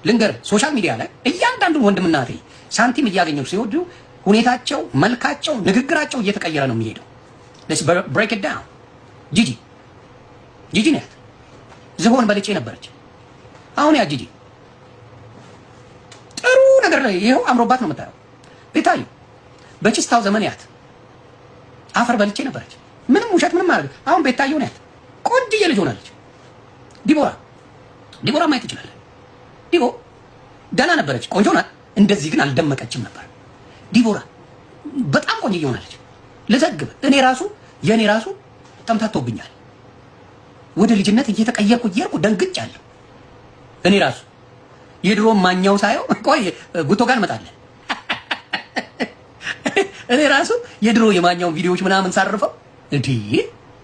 ልንገር ሶሻል ሚዲያ ላይ እያንዳንዱ ወንድምና እህቴ ሳንቲም እያገኙ ሲወዱ ሁኔታቸው፣ መልካቸው፣ ንግግራቸው እየተቀየረ ነው የሚሄደው። let's break it down። ጂጂ ናት ዝሆን በልጬ ነበረች። አሁን ያ ጂጂ ጥሩ ነገር ላይ ይሄው አምሮባት ነው የምታየው። ቤታዩ በችስታው ዘመን ያት አፈር በልጬ ነበረች። ምንም ውሸት ምንም ማድረግ አሁን ቤታዩ ናት ቆንጅዬ ልጅ ሆናለች። ዲቦራ ማየት ትችላለህ። ዲቦ ደህና ነበረች፣ ቆንጆ ናት። እንደዚህ ግን አልደመቀችም ነበር። ዲቦራ በጣም ቆንጆ ሆናለች። ልዘግብ የኔ ራሱ ተምታቶብኛል። ወደ ልጅነት እየተቀየርኩ ደንግጫለሁ። እኔ ራሱ የድሮ ማኛው ሳየው ቆይ ጉቶ ጋር እንመጣለን። እኔ ራሱ የድሮ የማኛውን ቪዲዮዎች ምናምን ሳርፈው እንዴ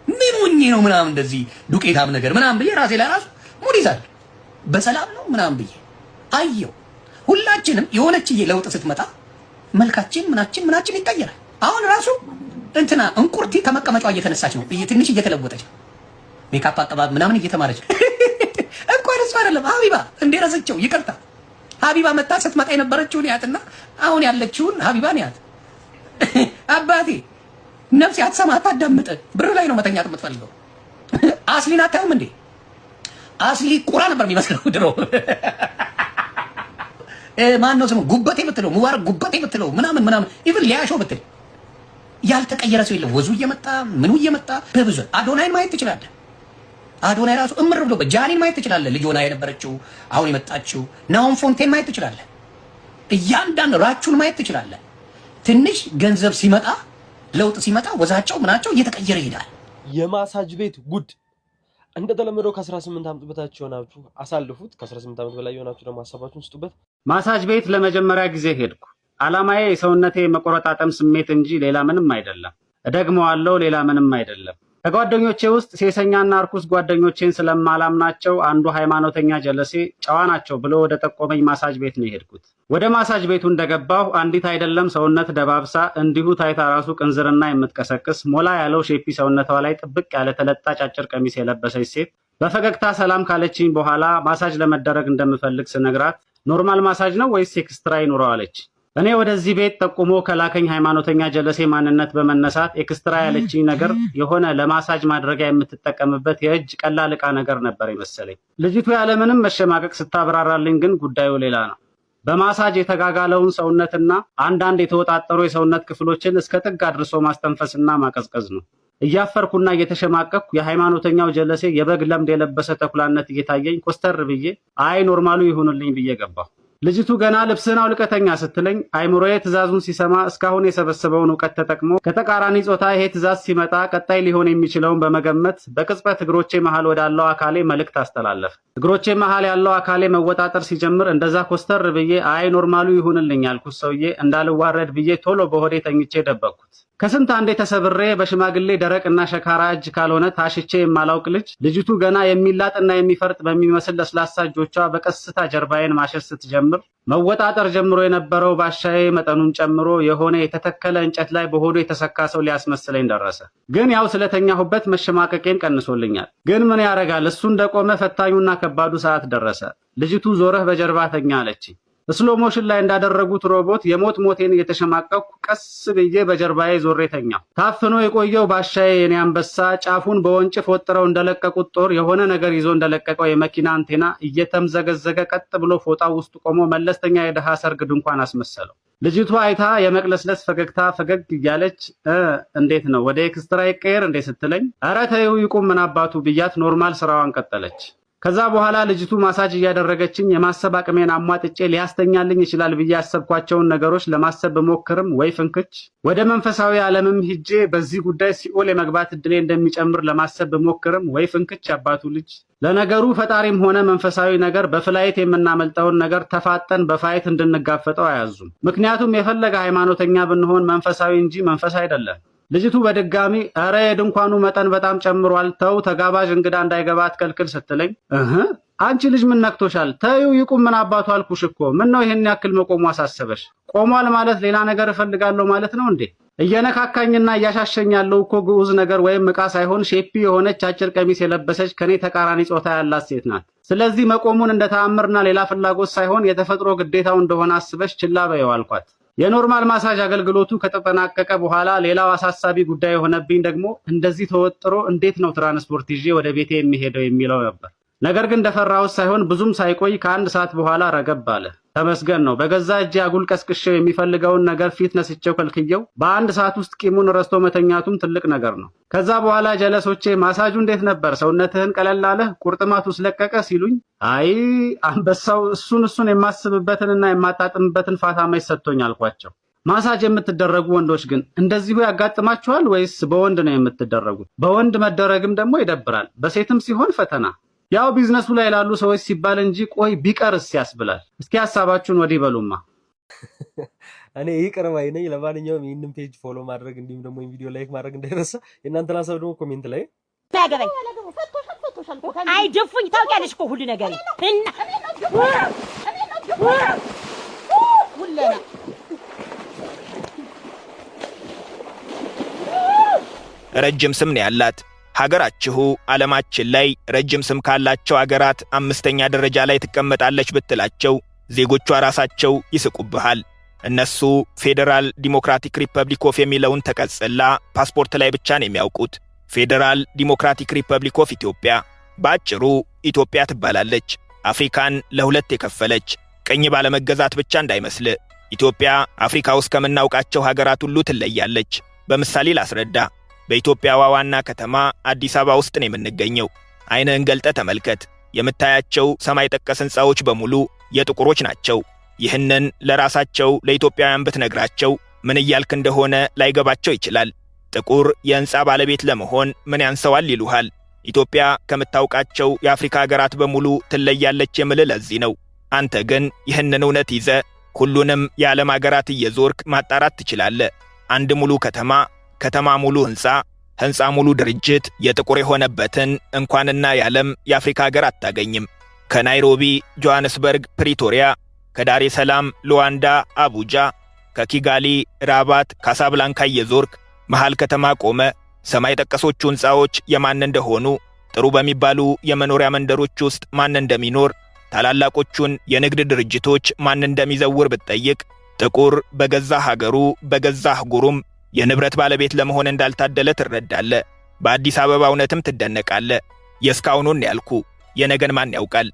ምን ሆኜ ነው ምናምን እንደዚህ ዱቄታም ነገር ምናምን ብዬ ራሴ ላይ ራሱ ሙድ ይዛለሁ። በሰላም ነው ምናምን ብዬ አየው። ሁላችንም የሆነችዬ ለውጥ ስትመጣ መልካችን ምናችን ይቀየራል። አሁን ራሱ እንትና እንቁርቲ ከመቀመጫዋ እየተነሳች ነው፣ ትንሽ እየተለወጠች ነው። ሜካፕ አቀባብ ምናምን እየተማረች እንኳን እሱ አይደለም ሀቢባ እንደረሰችው ይቅርታ፣ ሀቢባ መጣ ስትመጣ የነበረችውን ያትና አሁን ያለችውን ሀቢባን ያት አባቴ ነፍሴ አትሰማ አታዳምጥ። ብር ላይ ነው መተኛት የምትፈልገው። አስሊን አታዩም እንዴ? አስሊ ቁራ ነበር የሚመስለው ድሮ። ማን ነው ስሙ? ጉበቴ ብትለው ሙባረክ ጉበቴ ብትለው ምናምን ኢቭን ሊያሾ ብትል ያልተቀየረ ሰው የለም። ወዙ እየመጣ ምኑ እየመጣ በብዙ አዶናይን ማየት ትችላለህ። አዶናይ ራሱ እምር ብሎ ጃኒን ማየት ትችላለህ። ልጅ ሆና የነበረችው አሁን የመጣችው ናሆም ፎንቴን ማየት ትችላለህ። እያንዳንዱ ራቹን ማየት ትችላለህ። ትንሽ ገንዘብ ሲመጣ ለውጥ ሲመጣ ወዛቸው ምናቸው እየተቀየረ ይሄዳል። የማሳጅ ቤት ጉድ እንደተለመደው ከ18 ዓመት በታች የሆናችሁ አሳልፉት። ከ18 ዓመት በላይ የሆናችሁ ደግሞ ሀሳባችሁን ስጡበት። ማሳጅ ቤት ለመጀመሪያ ጊዜ ሄድኩ። ዓላማዬ የሰውነቴ መቆረጣጠም ስሜት እንጂ ሌላ ምንም አይደለም። እደግመዋለሁ፣ ሌላ ምንም አይደለም። ከጓደኞቼ ውስጥ ሴሰኛና እርኩስ ጓደኞቼን ስለማላምናቸው አንዱ ሃይማኖተኛ ጀለሴ ጨዋ ናቸው ብሎ ወደ ጠቆመኝ ማሳጅ ቤት ነው የሄድኩት። ወደ ማሳጅ ቤቱ እንደገባሁ አንዲት አይደለም ሰውነት ደባብሳ እንዲሁ ታይታ ራሱ ቅንዝርና የምትቀሰቅስ ሞላ ያለው ሼፒ ሰውነቷ ላይ ጥብቅ ያለ ተለጣጭ አጭር ቀሚስ የለበሰች ሴት በፈገግታ ሰላም ካለችኝ በኋላ ማሳጅ ለመደረግ እንደምፈልግ ስነግራት ኖርማል ማሳጅ ነው ወይስ ኤክስትራ ይኑረው አለች። እኔ ወደዚህ ቤት ጠቁሞ ከላከኝ ሃይማኖተኛ ጀለሴ ማንነት በመነሳት ኤክስትራ ያለችኝ ነገር የሆነ ለማሳጅ ማድረጊያ የምትጠቀምበት የእጅ ቀላል ዕቃ ነገር ነበር ይመስለኝ። ልጅቱ ያለምንም መሸማቀቅ ስታብራራልኝ ግን ጉዳዩ ሌላ ነው። በማሳጅ የተጋጋለውን ሰውነትና አንዳንድ የተወጣጠሩ የሰውነት ክፍሎችን እስከ ጥግ አድርሶ ማስተንፈስና ማቀዝቀዝ ነው። እያፈርኩና እየተሸማቀቅኩ የሃይማኖተኛው ጀለሴ የበግ ለምድ የለበሰ ተኩላነት እየታየኝ ኮስተር ብዬ አይ ኖርማሉ ይሁንልኝ ብዬ ገባሁ። ልጅቱ ገና ልብስህን አውልቀተኛ ስትለኝ አይምሮዬ ትእዛዙን ሲሰማ እስካሁን የሰበሰበውን እውቀት ተጠቅሞ ከተቃራኒ ጾታ ይሄ ትእዛዝ ሲመጣ ቀጣይ ሊሆን የሚችለውን በመገመት በቅጽበት እግሮቼ መሃል ወዳለው አካሌ መልእክት አስተላለፈ። እግሮቼ መሃል ያለው አካሌ መወጣጠር ሲጀምር እንደዛ ኮስተር ብዬ አይ ኖርማሉ ይሁንልኝ ያልኩት ሰውዬ እንዳልዋረድ ብዬ ቶሎ በሆዴ ተኝቼ ደበቅኩት። ከስንት አንዴ ተሰብሬ በሽማግሌ ደረቅና ሸካራ እጅ ካልሆነ ታሽቼ የማላውቅ ልጅ ልጅቱ ገና የሚላጥና የሚፈርጥ በሚመስል ለስላሳ እጆቿ በቀስታ ጀርባዬን ማሸት ስትጀምር መወጣጠር ጀምሮ የነበረው ባሻዬ መጠኑን ጨምሮ የሆነ የተተከለ እንጨት ላይ በሆዱ የተሰካ ሰው ሊያስመስለኝ ደረሰ። ግን ያው ስለተኛሁበት መሸማቀቄን ቀንሶልኛል። ግን ምን ያረጋል እሱ እንደቆመ ፈታኙና ከባዱ ሰዓት ደረሰ። ልጅቱ ዞረህ በጀርባ ተኛ አለችኝ። ስሎ ሞሽን ላይ እንዳደረጉት ሮቦት የሞት ሞቴን እየተሸማቀቅኩ ቀስ ብዬ በጀርባዬ ዞሬ ተኛሁ። ታፍኖ የቆየው ባሻዬ የኔ አንበሳ ጫፉን በወንጭፍ ወጥረው እንደለቀቁት ጦር የሆነ ነገር ይዞ እንደለቀቀው የመኪና አንቴና እየተምዘገዘገ ቀጥ ብሎ ፎጣው ውስጥ ቆሞ መለስተኛ የደሃ ሰርግ ድንኳን አስመሰለው። ልጅቱ አይታ የመቅለስለስ ፈገግታ ፈገግ እያለች እንዴት ነው ወደ ኤክስትራ ይቀየር እንዴ ስትለኝ ኧረ ተይው ይቁም ምን አባቱ ብያት ኖርማል ስራዋን ቀጠለች። ከዛ በኋላ ልጅቱ ማሳጅ እያደረገችኝ የማሰብ አቅሜን አሟጥጬ ሊያስተኛልኝ ይችላል ብዬ ያሰብኳቸውን ነገሮች ለማሰብ ብሞክርም ወይ ፍንክች፣ ወደ መንፈሳዊ ዓለምም ሂጄ በዚህ ጉዳይ ሲኦል የመግባት እድሌ እንደሚጨምር ለማሰብ ብሞክርም ወይ ፍንክች አባቱ ልጅ። ለነገሩ ፈጣሪም ሆነ መንፈሳዊ ነገር በፍላይት የምናመልጠውን ነገር ተፋጠን በፋይት እንድንጋፈጠው አያዙም። ምክንያቱም የፈለገ ሃይማኖተኛ ብንሆን መንፈሳዊ እንጂ መንፈስ አይደለም። ልጅቱ በድጋሚ ኧረ የድንኳኑ መጠን በጣም ጨምሯል፣ ተው ተጋባዥ እንግዳ እንዳይገባ አትከልክል ስትለኝ አንቺ ልጅ ምን ነክቶሻል? ተይው ይቁም ምን አባቱ አልኩሽ እኮ ምን ነው ይሄን ያክል መቆሙ አሳሰበሽ? ቆሟል ማለት ሌላ ነገር እፈልጋለሁ ማለት ነው እንዴ? እየነካካኝና እያሻሸኝ ያለው እኮ ግዑዝ ነገር ወይም ዕቃ ሳይሆን ሼፒ የሆነች አጭር ቀሚስ የለበሰች ከኔ ተቃራኒ ጾታ ያላት ሴት ናት። ስለዚህ መቆሙን እንደ ተአምርና ሌላ ፍላጎት ሳይሆን የተፈጥሮ ግዴታው እንደሆነ አስበሽ ችላ በይው አልኳት። የኖርማል ማሳጅ አገልግሎቱ ከተጠናቀቀ በኋላ ሌላው አሳሳቢ ጉዳይ የሆነብኝ ደግሞ እንደዚህ ተወጥሮ እንዴት ነው ትራንስፖርት ይዤ ወደ ቤቴ የሚሄደው የሚለው ነበር። ነገር ግን እንደፈራሁት ሳይሆን ብዙም ሳይቆይ ከአንድ ሰዓት በኋላ ረገብ አለ። ተመስገን ነው። በገዛ እጄ አጉል ቀስቅሼው የሚፈልገውን ነገር ፊት ነስቼው ከልክየው በአንድ ሰዓት ውስጥ ቂሙን ረስቶ መተኛቱም ትልቅ ነገር ነው። ከዛ በኋላ ጀለሶቼ ማሳጁ እንዴት ነበር? ሰውነትህን ቀለል አለህ? ቁርጥማቱ ስለቀቀ ሲሉኝ አይ አንበሳው እሱን የማስብበትንና የማጣጥምበትን ፋታ መች ሰጥቶኝ አልኳቸው። ማሳጅ የምትደረጉ ወንዶች ግን እንደዚሁ ያጋጥማችኋል ወይስ በወንድ ነው የምትደረጉት? በወንድ መደረግም ደግሞ ይደብራል። በሴትም ሲሆን ፈተና። ያው ቢዝነሱ ላይ ላሉ ሰዎች ሲባል እንጂ ቆይ ቢቀርስ ያስብላል። እስኪ ሐሳባችሁን ወዲህ በሉማ። እኔ ይቅር ባይ ነኝ። ለማንኛውም ይህንን ፔጅ ፎሎ ማድረግ እንዲሁም ደግሞ ቪዲዮ ላይክ ማድረግ እንዳይረሳ። የእናንተን ሀሳብ ደግሞ ኮሜንት ላይ አይ ደፉኝ። ታውቂያለሽ እኮ ሁሉ ነገር ረጅም ስም ነው ያላት ሀገራችሁ ዓለማችን ላይ ረጅም ስም ካላቸው ሀገራት 5ኛ ደረጃ ላይ ትቀመጣለች ብትላቸው ዜጎቿ ራሳቸው ይስቁብሃል። እነሱ ፌዴራል ዲሞክራቲክ ሪፐብሊክ ኦፍ የሚለውን ተቀጽላ ፓስፖርት ላይ ብቻ ነው የሚያውቁት። ፌዴራል ዲሞክራቲክ ሪፐብሊክ ኦፍ ኢትዮጵያ በአጭሩ ኢትዮጵያ ትባላለች። አፍሪካን ለሁለት የከፈለች ቀኝ ባለመገዛት ብቻ እንዳይመስል። ኢትዮጵያ አፍሪካ ውስጥ ከምናውቃቸው ሀገራት ሁሉ ትለያለች። በምሳሌ ላስረዳ። በኢትዮጵያ ዋና ከተማ አዲስ አበባ ውስጥ ነው የምንገኘው። ዓይንህን ገልጠህ ተመልከት። የምታያቸው ሰማይ ጠቀስ ሕንፃዎች በሙሉ የጥቁሮች ናቸው። ይህንን ለራሳቸው ለኢትዮጵያውያን ብትነግራቸው ምን እያልክ እንደሆነ ላይገባቸው ይችላል። ጥቁር የሕንፃ ባለቤት ለመሆን ምን ያንሰዋል ይሉሃል። ኢትዮጵያ ከምታውቃቸው የአፍሪካ ሀገራት በሙሉ ትለያለች የምልህ ለዚህ ነው። አንተ ግን ይህንን እውነት ይዘህ ሁሉንም የዓለም ሀገራት እየዞርክ ማጣራት ትችላለህ። አንድ ሙሉ ከተማ ሙሉ ሕንፃ ሙሉ ድርጅት የጥቁር የሆነበትን እንኳንና የዓለም የአፍሪካ ሀገር አታገኝም። ከናይሮቢ ጆሐንስበርግ፣ ፕሪቶሪያ፣ ከዳሬ ሰላም ሉዋንዳ፣ አቡጃ፣ ከኪጋሊ ራባት፣ ካሳብላንካ እየዞርክ መሃል ከተማ ቆመ ሰማይ ጠቀሶቹ ሕንፃዎች የማን እንደሆኑ፣ ጥሩ በሚባሉ የመኖሪያ መንደሮች ውስጥ ማን እንደሚኖር፣ ታላላቆቹን የንግድ ድርጅቶች ማን እንደሚዘውር ብትጠይቅ ጥቁር በገዛ ሀገሩ በገዛ አህጉሩም የንብረት ባለቤት ለመሆን እንዳልታደለ ትረዳለህ። በአዲስ አበባ እውነትም ትደነቃለህ። የእስካሁኑን ያልኩ የነገን ማን ያውቃል?